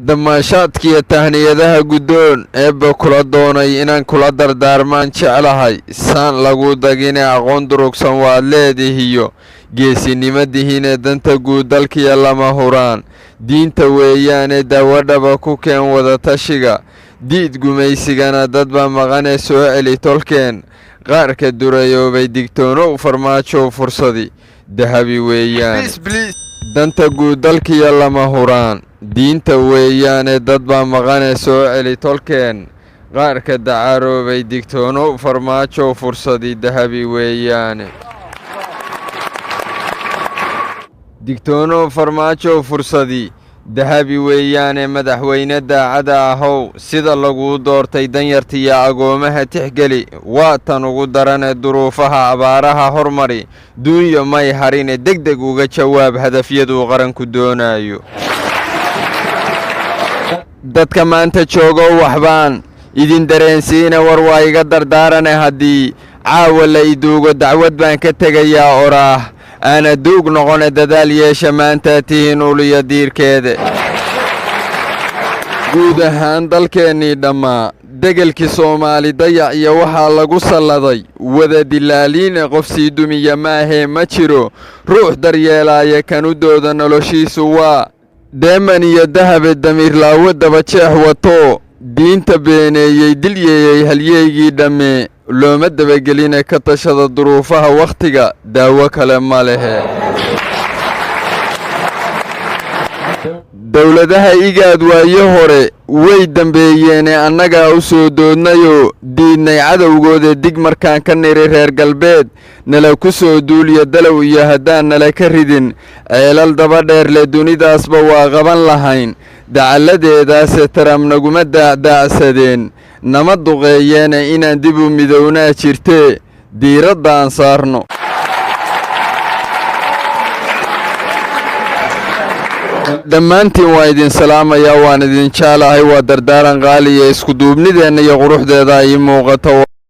damaashaadkiiyo tahniyadaha guddoon eebba kula doonay inaan kula dardaarmaan jeclahay saan lagu dagine aqoon durugsan waad leedihiyo geesinimadihiine danta guud dalkiya lama huraan diinta weeyaane dawadhaba ku keen wadatashiga diid gumaysigana dad baa maqanee soo celi tolkeen qaarka durayoobay digtoonow farmaajow fursadi dahabi weeyaan danta guud dalkiya lama huraan diinta weeyaane dad baa maqanee soo celi tolkeen qaarka dacaroobay digtoonow farmaajow fursadi dahabi weeyaane digtoonow farmaajow fursadi dahabi weeyaane madaxweyne daacada ahow sida laguu doortay danyartiyo agoomaha tixgeli waa tan ugu darane duruufaha abaaraha hormari duunyo may harine degdeg uga jawaab hadafyaduu qaranku doonayo dadka maanta joogow waxbaan idin dareensiina war waa iga dardaarane haddii caawa la iduugo dacwad baan ka tegayaa oraah aana duug noqone dadaal yeesha maantaa tihiin uliyo diirkeeda guud ahaan dalkeennii dhammaa degelkii soomaali dayac iyo waxaa lagu salladay wada dilaaliine qof sii dumiya maahee ma jiro ruux daryeelaaya kanudooda noloshiisu waa deeman iyo dahabe damiirlaawo dabajeex wato diinta beeneeyey dilyeeyey halyeygii dhammee looma dabageline ka tashada duruufaha wakhtiga daawo kale ma lehe dowladaha igaad waayo hore way dambeeyeene annagaa u soo doodnayoo diidnay cadowgooda dig markaan ka niri reer galbeed nala ku soo duuliya dalow iyo haddaan nala ka ridin ceelal daba dheer leh dunidaasba waa qaban lahayn dacalladeedaase taram naguma daacdaacsadeen nama duqeeyeene inaan dib u midownaa jirtee diiraddaan saarno dhammaantiin waan idin salaamayaa waan idin jeclahay waa dardaaran qaaliya iskuduubnideenna iyo quruxdeeda ii muuqato